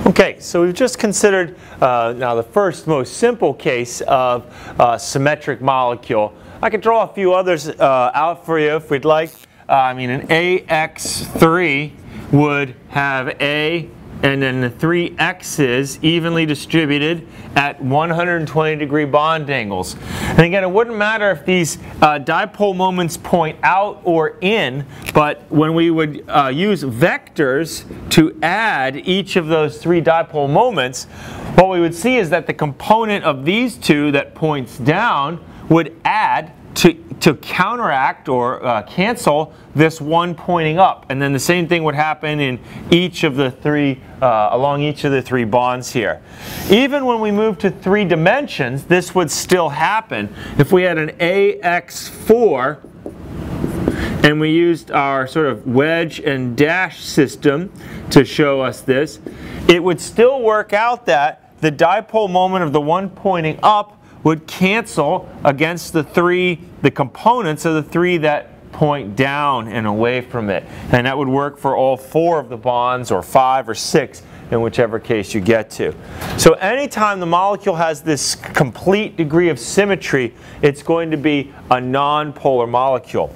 Okay, so we've just considered now the first most simple case of symmetric molecule. I could draw a few others out for you if we'd like. An AX3 would have A and then the three X's evenly distributed at 120-degree bond angles. And again, it wouldn't matter if these dipole moments point out or in, but when we would use vectors to add each of those three dipole moments, what we would see is that the component of these two that points down would add to counteract or cancel this one pointing up. And then the same thing would happen in each of the three, along each of the three bonds here. Even when we move to 3 dimensions, this would still happen. If we had an AX4 and we used our sort of wedge and dash system to show us this, it would still work out that the dipole moment of the one pointing up would cancel against the components of the three that point down and away from it. And that would work for all 4 of the bonds, or 5 or 6, in whichever case you get to. So anytime the molecule has this complete degree of symmetry, it's going to be a nonpolar molecule.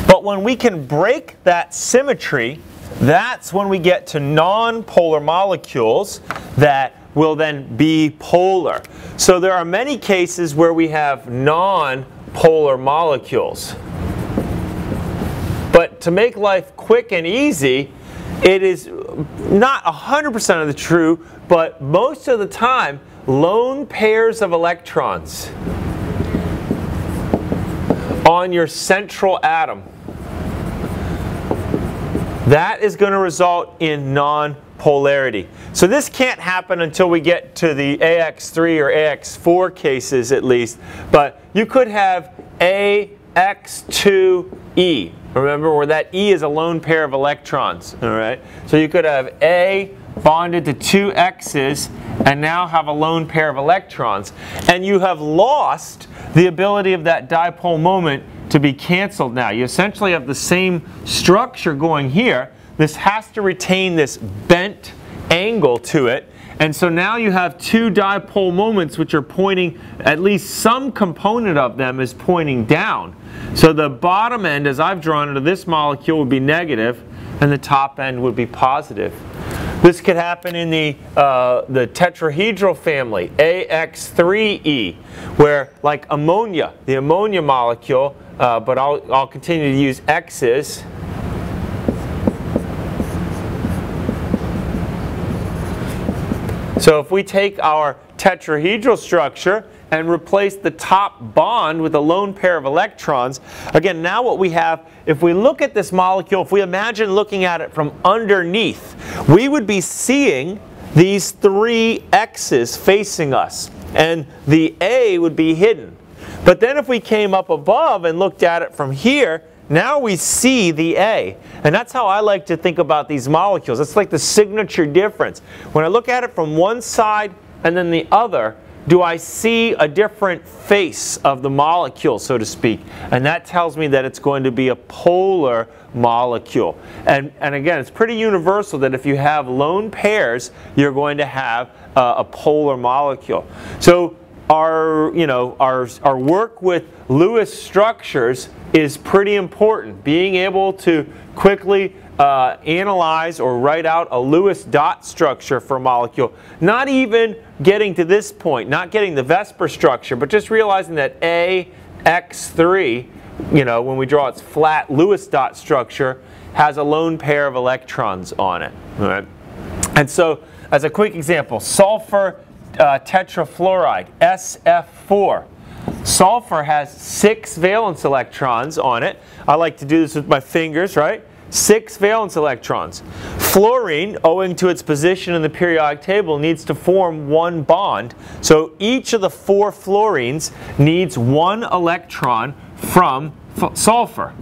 But when we can break that symmetry, that's when we get to nonpolar molecules that will then be polar. So there are many cases where we have non-polar molecules. But to make life quick and easy, it is not 100% of the true, but most of the time, lone pairs of electrons on your central atom, that is going to result in non-polarity. So this can't happen until we get to the AX3 or AX4 cases at least, but you could have AX2E. Remember, where that E is a lone pair of electrons, all right? So you could have A bonded to 2 X's and now have a lone pair of electrons. And you have lost the ability of that dipole moment to be canceled now. You essentially have the same structure going here. This has to retain this bent angle to it. And so now you have 2 dipole moments which are pointing, at least some component of them is pointing down. So the bottom end, as I've drawn it, of this molecule would be negative, and the top end would be positive. This could happen in the tetrahedral family, AX3E, where, like ammonia, the ammonia molecule, but I'll continue to use X's. So if we take our tetrahedral structure and replace the top bond with a lone pair of electrons, again, now what we have, if we look at this molecule, if we imagine looking at it from underneath, we would be seeing these 3 X's facing us, and the A would be hidden. But then if we came up above and looked at it from here, now we see the A. And that's how I like to think about these molecules. It's like the signature difference. When I look at it from one side and then the other, do I see a different face of the molecule, so to speak? And that tells me that it's going to be a polar molecule. And again, it's pretty universal that if you have lone pairs, you're going to have a polar molecule. So our work with Lewis structures is pretty important. Being able to quickly analyze or write out a Lewis dot structure for a molecule. Not even getting to this point, not getting the Vesper structure, but just realizing that AX3, when we draw its flat Lewis dot structure, has a lone pair of electrons on it. All right? And so, as a quick example, sulfur tetrafluoride, SF4. Sulfur has 6 valence electrons on it. I like to do this with my fingers, right? 6 valence electrons. Fluorine, owing to its position in the periodic table, needs to form 1 bond. So each of the 4 fluorines needs 1 electron from sulfur.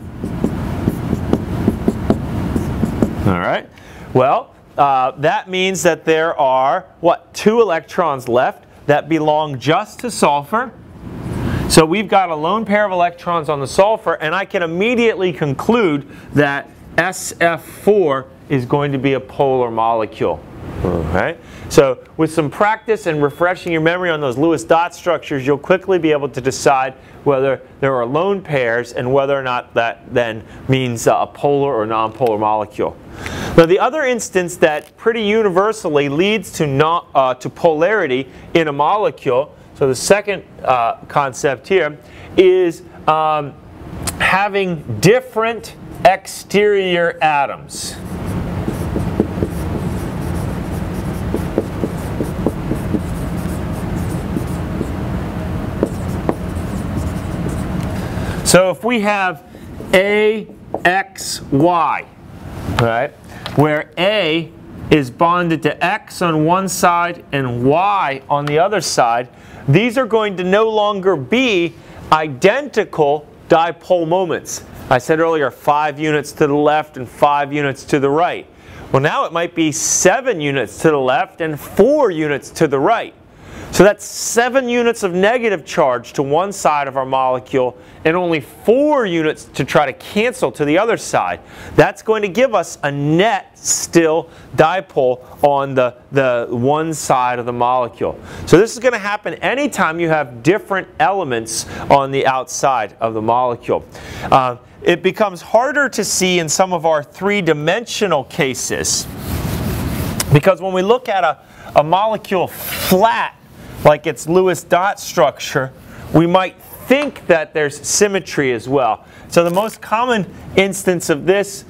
All right. Well, that means that there are, 2 electrons left that belong just to sulfur. So we've got a lone pair of electrons on the sulfur, and I can immediately conclude that SF4 is going to be a polar molecule. Alright, so with some practice and refreshing your memory on those Lewis dot structures, you'll quickly be able to decide whether there are lone pairs and whether or not that then means a polar or nonpolar molecule. Now the other instance that pretty universally leads to polarity in a molecule, so the second concept here, is having different exterior atoms. So if we have A, X, Y, right, where A is bonded to X on one side and Y on the other side, these are going to no longer be identical dipole moments. I said earlier 5 units to the left and 5 units to the right. Well, now it might be 7 units to the left and 4 units to the right. So that's 7 units of negative charge to one side of our molecule and only 4 units to try to cancel to the other side. That's going to give us a net still dipole on the one side of the molecule. So this is going to happen anytime you have different elements on the outside of the molecule. It becomes harder to see in some of our three-dimensional cases because when we look at a molecule flat, like its Lewis dot structure, we might think that there's symmetry as well. So the most common instance of this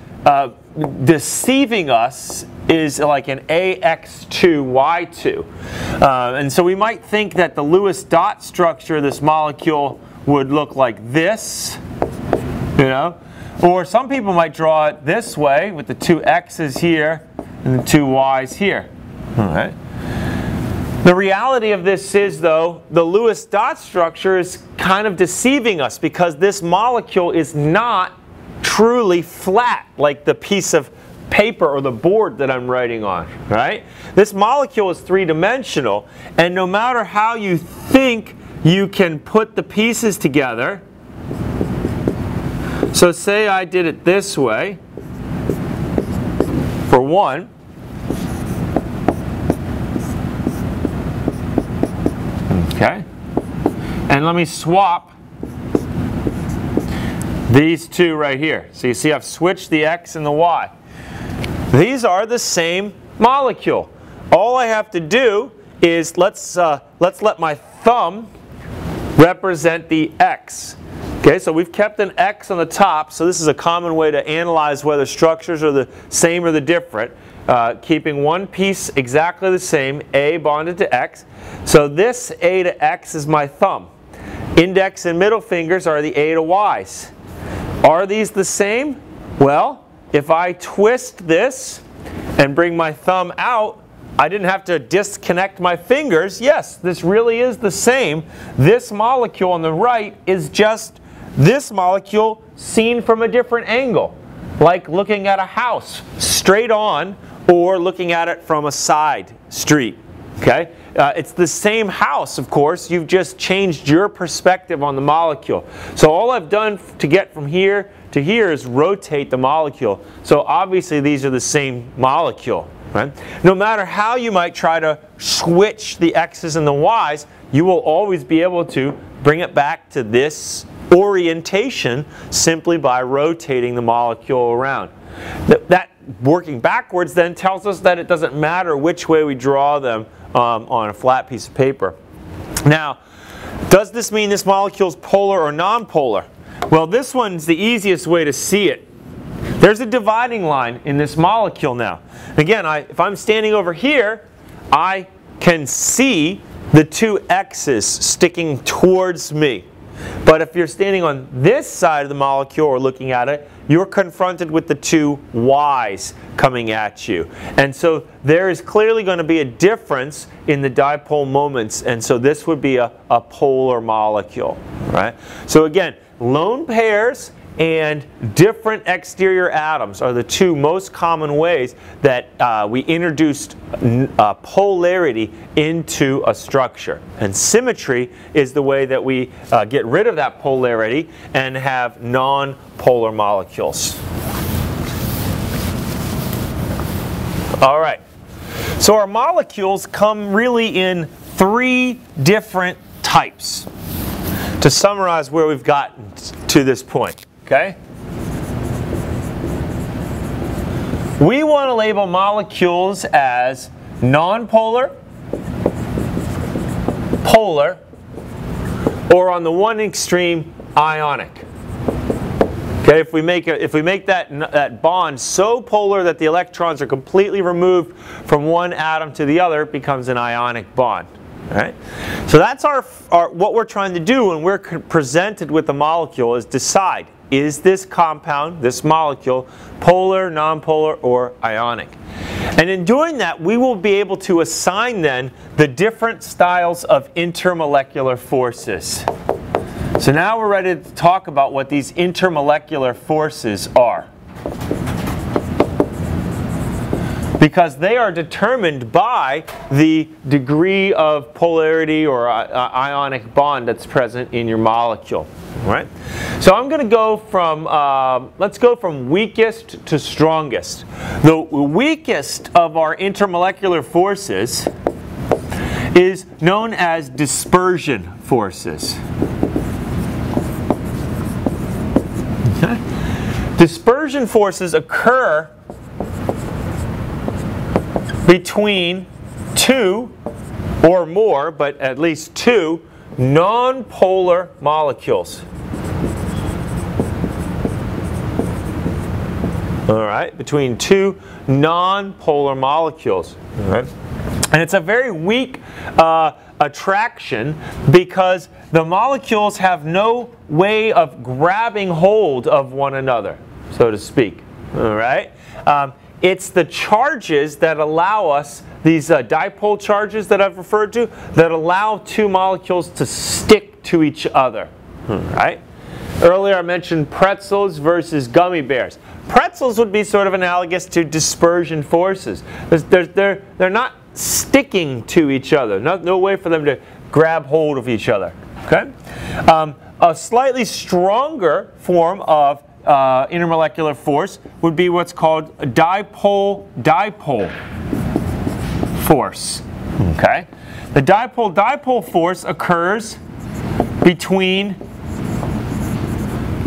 deceiving us is like an AX2, Y2. And so we might think that the Lewis dot structure of this molecule would look like this, you know? Or some people might draw it this way with the 2 X's here and the 2 Y's here. All right. The reality of this is, though, the Lewis dot structure is kind of deceiving us because this molecule is not truly flat like the piece of paper or the board that I'm writing on, right? This molecule is three-dimensional, and no matter how you think you can put the pieces together, so say I did it this way, for one, okay, and let me swap these two right here. So you see I've switched the X and the Y. These are the same molecule. All I have to do is let's let my thumb represent the X. Okay, so we've kept an X on the top, so this is a common way to analyze whether structures are the same or the different. Keeping one piece exactly the same, A bonded to X. So this A to X is my thumb. Index and middle fingers are the A to Y's. Are these the same? Well, if I twist this and bring my thumb out, I didn't have to disconnect my fingers. Yes, this really is the same. This molecule on the right is just this molecule seen from a different angle, like looking at a house straight on or looking at it from a side street. Okay? It's the same house, of course. You've just changed your perspective on the molecule. So all I've done to get from here to here is rotate the molecule. So obviously these are the same molecule. Right? No matter how you might try to switch the X's and the Y's, you will always be able to bring it back to this orientation simply by rotating the molecule around. That working backwards then tells us that it doesn't matter which way we draw them on a flat piece of paper. Now, does this mean this molecule is polar or nonpolar? Well, this one's the easiest way to see it. There's a dividing line in this molecule now. Again, if I'm standing over here, I can see the 2 X's sticking towards me. But if you're standing on this side of the molecule or looking at it, you're confronted with the 2 Y's coming at you. And so there is clearly going to be a difference in the dipole moments, and so this would be a polar molecule. Right? So again, lone pairs and different exterior atoms are the 2 most common ways that we introduced polarity into a structure. And symmetry is the way that we get rid of that polarity and have non-polar molecules. All right. So our molecules come really in 3 different types, to summarize where we've gotten to this point, okay? We want to label molecules as nonpolar, polar, or on the one extreme, ionic. Okay, if we make that bond so polar that the electrons are completely removed from one atom to the other, it becomes an ionic bond. All right? So that's our what we're trying to do when we're presented with a molecule is decide, is this compound, this molecule, polar, nonpolar, or ionic? And in doing that, we will be able to assign then the different styles of intermolecular forces. So now we're ready to talk about what these intermolecular forces are. Because they are determined by the degree of polarity or ionic bond that's present in your molecule. All right? So I'm going to go from, let's go from weakest to strongest. The weakest of our intermolecular forces is known as dispersion forces. Okay? Dispersion forces occur between 2 or more, but at least 2 nonpolar molecules. All right, between 2 nonpolar molecules. All right. And it's a very weak attraction because the molecules have no way of grabbing hold of one another, so to speak. All right. It's the charges that allow us, these dipole charges that I've referred to, that allow 2 molecules to stick to each other. All right. Earlier I mentioned pretzels versus gummy bears. Pretzels would be sort of analogous to dispersion forces. They're not sticking to each other. No way for them to grab hold of each other. Okay? A slightly stronger form of intermolecular force would be what's called a dipole-dipole force. Okay? The dipole-dipole force occurs between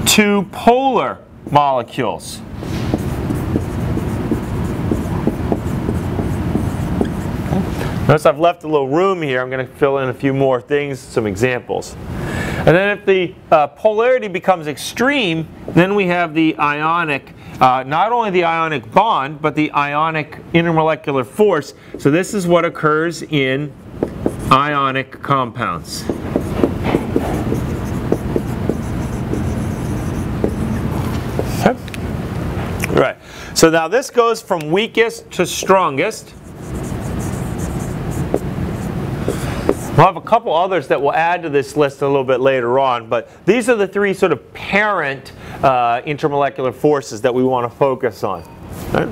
2 polar molecules. Notice I've left a little room here. I'm going to fill in a few more things, some examples. And then if the polarity becomes extreme, then we have the ionic, not only the ionic bond, but the ionic intermolecular force. So this is what occurs in ionic compounds. Okay. Right. So now this goes from weakest to strongest. We'll have a couple others that we'll add to this list a little bit later on, but these are the 3 sort of parent intermolecular forces that we want to focus on. All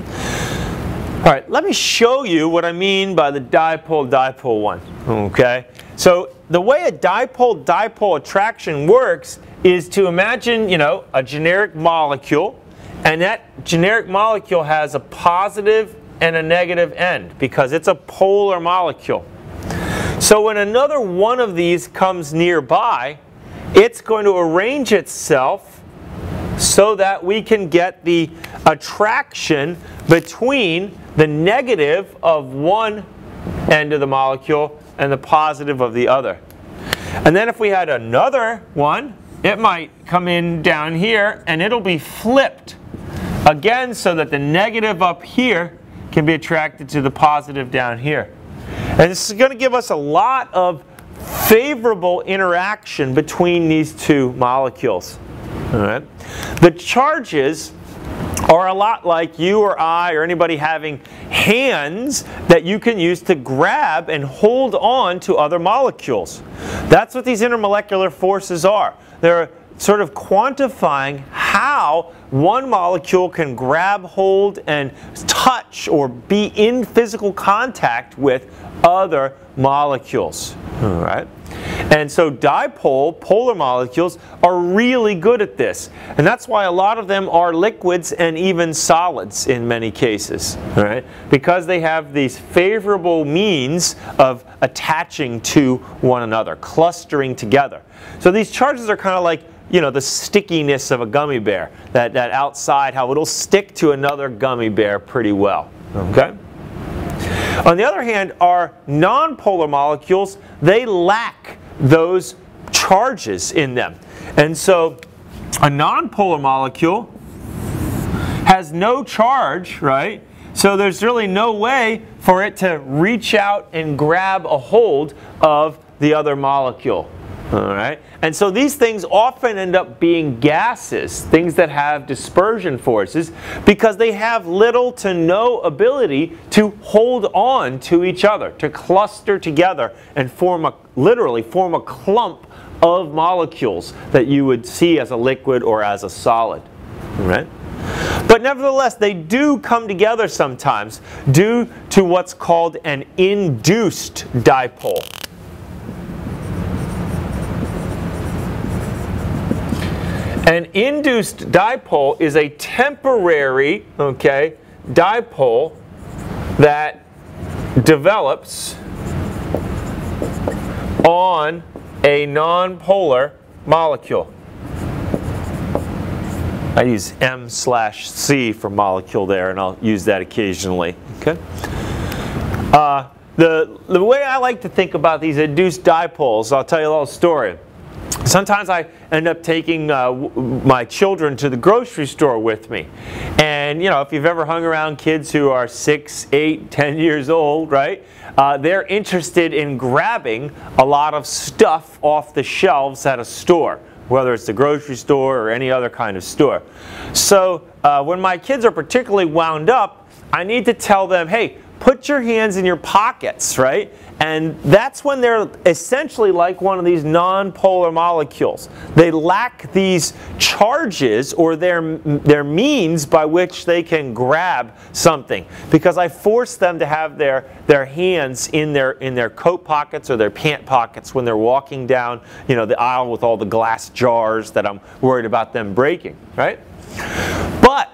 right, let me show you what I mean by the dipole-dipole one. Okay, so the way a dipole-dipole attraction works is to imagine, a generic molecule, and that generic molecule has a positive and a negative end because it's a polar molecule. So when another one of these comes nearby, it's going to arrange itself so that we can get the attraction between the negative of one end of the molecule and the positive of the other. And then if we had another one, it might come in down here and it'll be flipped again so that the negative up here can be attracted to the positive down here. And this is going to give us a lot of favorable interaction between these 2 molecules. All right. The charges are a lot like you or I or anybody having hands that you can use to grab and hold on to other molecules. That's what these intermolecular forces are. They're sort of quantifying how one molecule can grab hold and touch or be in physical contact with other molecules. All right. And so dipole, polar molecules, are really good at this. And that's why a lot of them are liquids and even solids in many cases, right? Because they have these favorable means of attaching to one another, clustering together. So these charges are kind of like, you know, the stickiness of a gummy bear, that outside, how it'll stick to another gummy bear pretty well, okay? On the other hand, our nonpolar molecules, they lack those charges in them. And so a nonpolar molecule has no charge, right? So there's really no way for it to reach out and grab a hold of the other molecule. All right? And so these things often end up being gases, things that have dispersion forces, because they have little to no ability to hold on to each other, to cluster together and literally form a clump of molecules that you would see as a liquid or as a solid. All right? But nevertheless, they do come together sometimes due to what's called an induced dipole. An induced dipole is a temporary, okay, dipole that develops on a nonpolar molecule. I use M/C for molecule there, and I'll use that occasionally. Okay. The way I like to think about these induced dipoles, I'll tell you a little story. Sometimes I end up taking my children to the grocery store with me. And, you know, if you've ever hung around kids who are 6, 8, 10 years old, right, they're interested in grabbing a lot of stuff off the shelves at a store, whether it's the grocery store or any other kind of store. So when my kids are particularly wound up, I need to tell them, hey, put your hands in your pockets, right? And that's when they're essentially like one of these nonpolar molecules. They lack these charges or their means by which they can grab something, because I force them to have their hands in their coat pockets or their pant pockets when they're walking down, you know, the aisle with all the glass jars that I'm worried about them breaking, right? But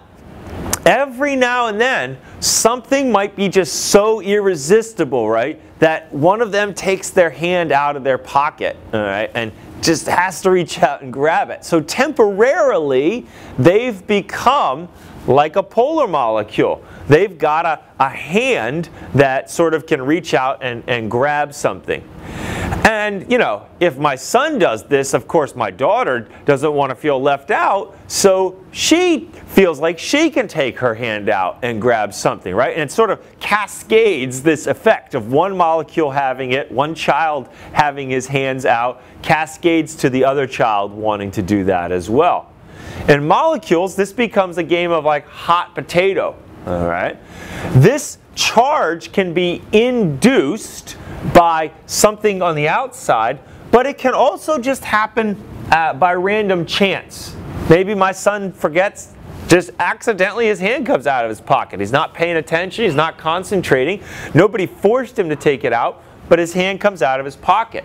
every now and then, something might be just so irresistible, right, that one of them takes their hand out of their pocket, all right, and just has to reach out and grab it. So temporarily, they've become like a polar molecule. They've got a hand that sort of can reach out and grab something. And, you know, if my son does this, of course my daughter doesn't want to feel left out, so she feels like she can take her hand out and grab something, right? And it sort of cascades this effect of one molecule having it, one child having his hands out, cascades to the other child wanting to do that as well. In molecules, this becomes a game of like hot potato, all right? This charge can be induced by something on the outside, but it can also just happen by random chance. Maybe my son forgets, just accidentally his hand comes out of his pocket. He's not paying attention, he's not concentrating. Nobody forced him to take it out, but his hand comes out of his pocket.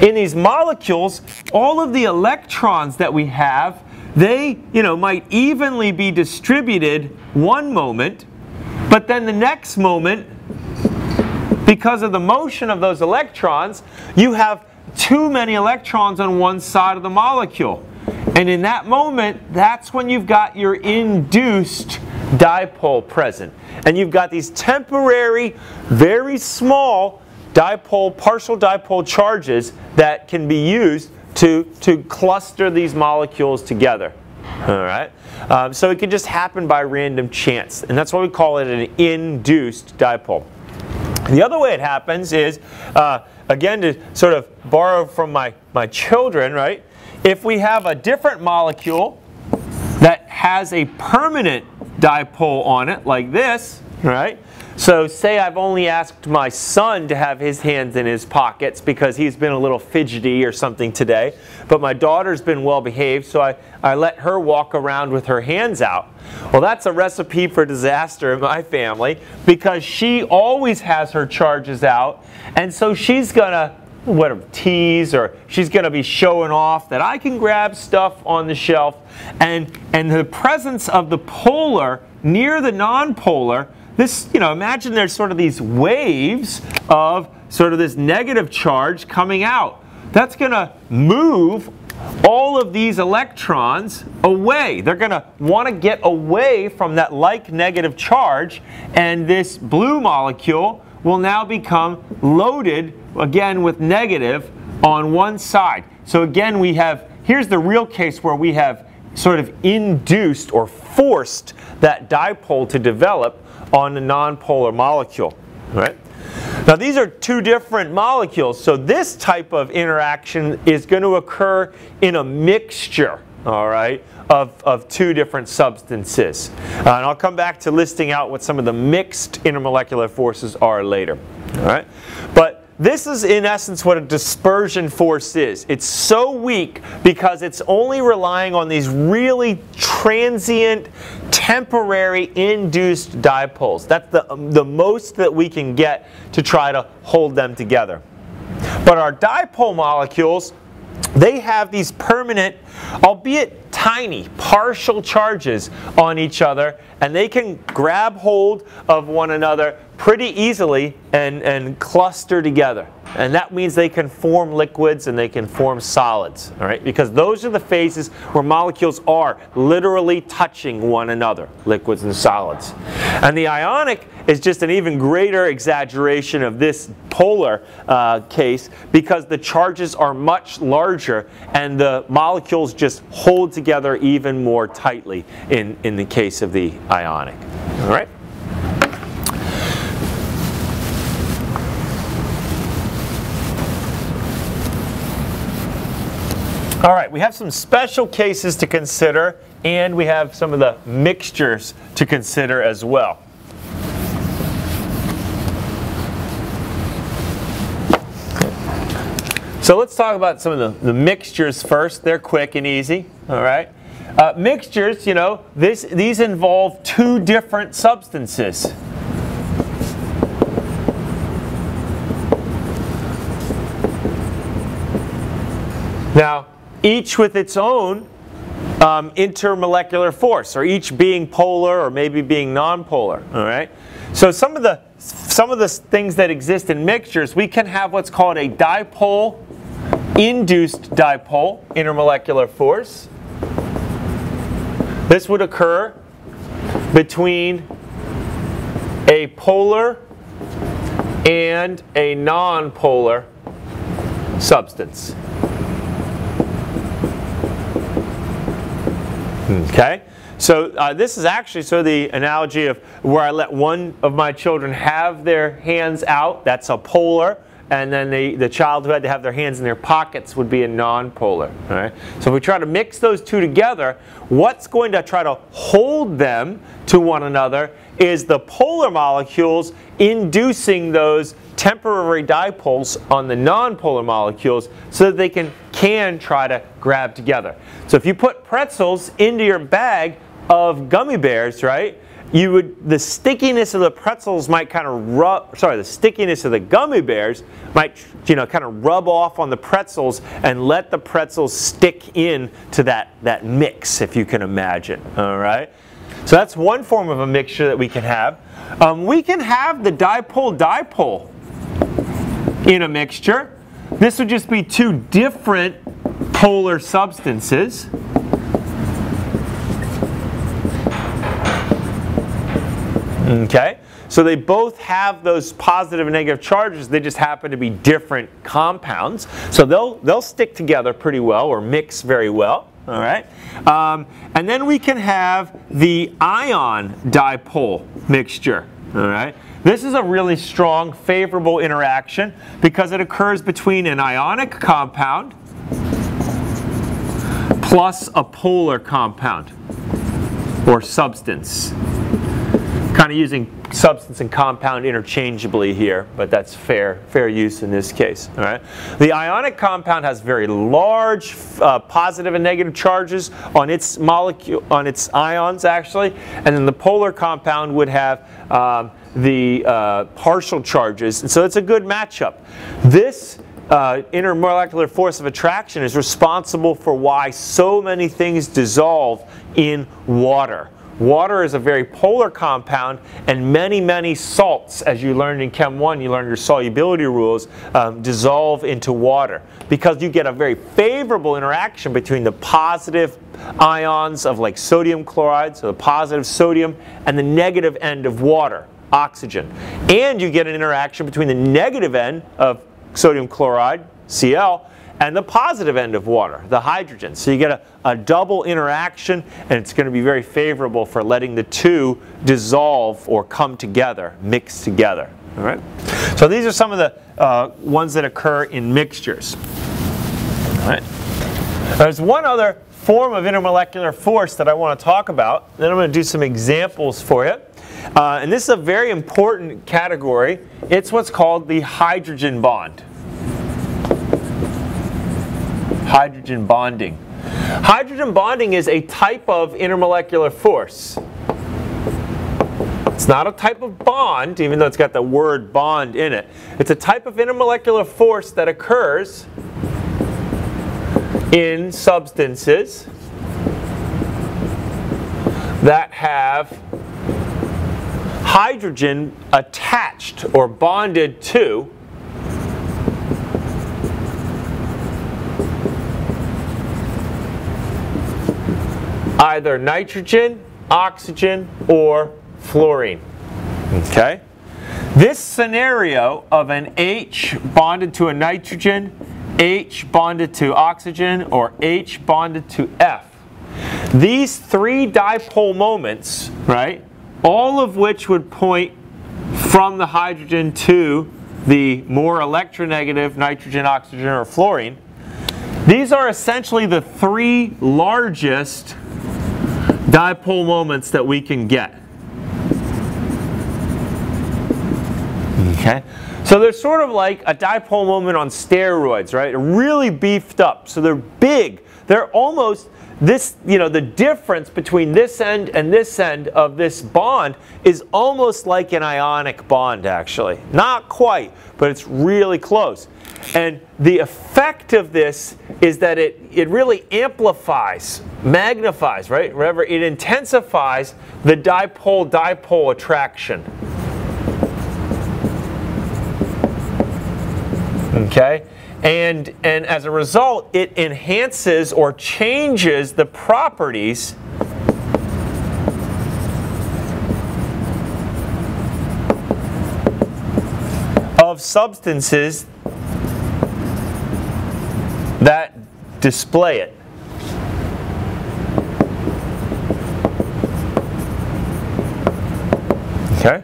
In these molecules, all of the electrons that we have, they, you know, might evenly be distributed one moment, but then the next moment, because of the motion of those electrons, you have too many electrons on one side of the molecule. And in that moment, that's when you've got your induced dipole present. And you've got these temporary, very small dipole, partial dipole charges that can be used to cluster these molecules together. All right? So it can just happen by random chance. And that's why we call it an induced dipole. The other way it happens is, again, to sort of borrow from my children, right? If we have a different molecule that has a permanent dipole on it, like this, right? So say I've only asked my son to have his hands in his pockets because he's been a little fidgety or something today, but my daughter's been well behaved, so I let her walk around with her hands out. Well, that's a recipe for disaster in my family, because she always has her charges out, and so she's gonna whatever, teas, or she's going to be showing off that I can grab stuff on the shelf, and the presence of the polar near the nonpolar, this, imagine there's sort of these waves of sort of this negative charge coming out. That's going to move all of these electrons away. They're going to want to get away from that like negative charge, and this blue molecule will now become loaded again with negative on one side. So again, we have, here's the real case where we have sort of induced or forced that dipole to develop on a nonpolar molecule, right? Now these are two different molecules, so this type of interaction is going to occur in a mixture, all right, of two different substances. And I'll come back to listing out what some of the mixed intermolecular forces are later, all right? But this is in essence what a dispersion force is. It's so weak because it's only relying on these really transient, temporary induced dipoles. That's the most that we can get to try to hold them together. But our dipole molecules, they have these permanent, albeit tiny, partial charges on each other, and they can grab hold of one another pretty easily and cluster together. And that means they can form liquids and they can form solids, all right? Because those are the phases where molecules are literally touching one another, liquids and solids. And the ionic is just an even greater exaggeration of this polar case, because the charges are much larger and the molecules just hold together even more tightly in the case of the ionic, all right? All right, we have some special cases to consider, and we have some of the mixtures to consider as well. So let's talk about some of the mixtures first. They're quick and easy, all right? Mixtures, these involve two different substances. Now, each with its own intermolecular force, or each being polar or maybe being nonpolar, all right? So some of the things that exist in mixtures, we can have what's called a dipole, induced dipole, intermolecular force. This would occur between a polar and a nonpolar substance. Okay, so this is actually the analogy of where I let one of my children have their hands out. That's a polar, and then the child who had to have their hands in their pockets would be a nonpolar. All right? So if we try to mix those two together, what's going to try to hold them to one another is the polar molecules inducing those temporary dipoles on the nonpolar molecules so that they can try to grab together. So if you put pretzels into your bag of gummy bears, right, the stickiness of the pretzels might kind of the stickiness of the gummy bears might, kind of rub off on the pretzels and let the pretzels stick in to that mix, if you can imagine, all right? So that's one form of a mixture that we can have. We can have the dipole-dipole in a mixture. This would just be two different polar substances. Okay, so they both have those positive and negative charges. They just happen to be different compounds. So they'll stick together pretty well, or mix very well. All right, and then we can have the ion dipole mixture. All right, this is a really strong, favorable interaction because it occurs between an ionic compound plus a polar compound or substance. Kind of using substance and compound interchangeably here, but that's fair use in this case. All right. The ionic compound has very large positive and negative charges on its molecule, on its ions actually, and then the polar compound would have the partial charges, and so it's a good matchup. This intermolecular force of attraction is responsible for why so many things dissolve in water. Water is a very polar compound, and many, many salts, as you learned in Chem 1, you learned your solubility rules, dissolve into water. Because you get a very favorable interaction between the positive ions of like sodium chloride, so the positive sodium, and the negative end of water, oxygen. And you get an interaction between the negative end of sodium chloride, Cl, and the positive end of water, the hydrogen. So you get a double interaction, and it's going to be very favorable for letting the two dissolve or come together, mix together. All right? So these are some of the ones that occur in mixtures. All right? There's one other form of intermolecular force that I want to talk about. Then I'm going to do some examples for you. And this is a very important category. It's what's called the hydrogen bond. Hydrogen bonding. Hydrogen bonding is a type of intermolecular force. It's not a type of bond, even though it's got the word bond in it. It's a type of intermolecular force that occurs in substances that have hydrogen attached or bonded to either nitrogen, oxygen, or fluorine. Okay? This scenario of an H bonded to a nitrogen, H bonded to oxygen, or H bonded to F. These three dipole moments, right, all of which would point from the hydrogen to the more electronegative nitrogen, oxygen, or fluorine. These are essentially the three largest dipole moments that we can get. Okay? So they're sort of like a dipole moment on steroids, right? They're really beefed up. So they're big. They're almost this, you know, the difference between this end and this end of this bond is almost like an ionic bond, actually. Not quite, but it's really close. And the effect of this is that it really amplifies, magnifies, right? Remember, it intensifies the dipole-dipole attraction. Okay? And as a result, it enhances or changes the properties of substances that display it. Okay?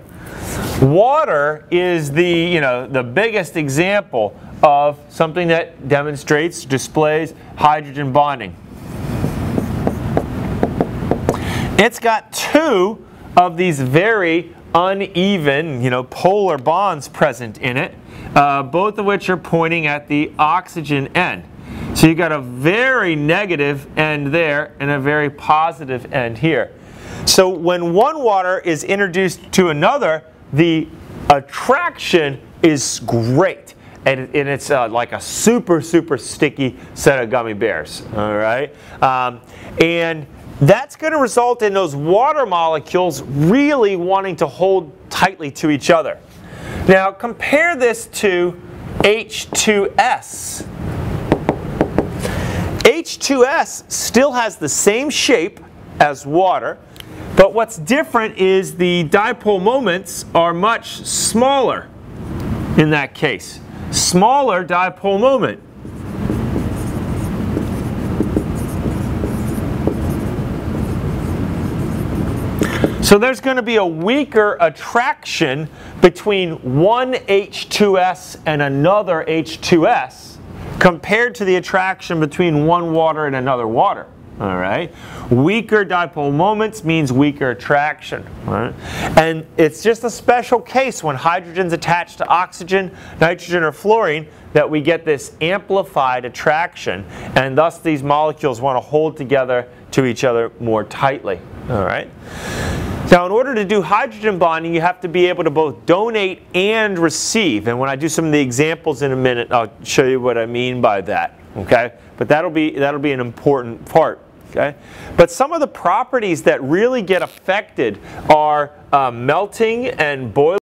Water is the biggest example of something that demonstrates, displays hydrogen bonding. It's got two of these very uneven, polar bonds present in it, both of which are pointing at the oxygen end. So you've got a very negative end there and a very positive end here. So when one water is introduced to another, the attraction is great. And it's like a super, super sticky set of gummy bears. All right? And that's going to result in those water molecules really wanting to hold tightly to each other. Now compare this to H2S. H2S still has the same shape as water, but what's different is the dipole moments are much smaller in that case. Smaller dipole moment. So there's going to be a weaker attraction between one H2S and another H2S compared to the attraction between one water and another water. All right? Weaker dipole moments means weaker attraction. All right? And it's just a special case when hydrogen's attached to oxygen, nitrogen, or fluorine that we get this amplified attraction, and thus these molecules want to hold together to each other more tightly. All right? Now, in order to do hydrogen bonding, you have to be able to both donate and receive. And when I do some of the examples in a minute, I'll show you what I mean by that. Okay? But that'll be an important part. Okay? But some of the properties that really get affected are melting and boiling.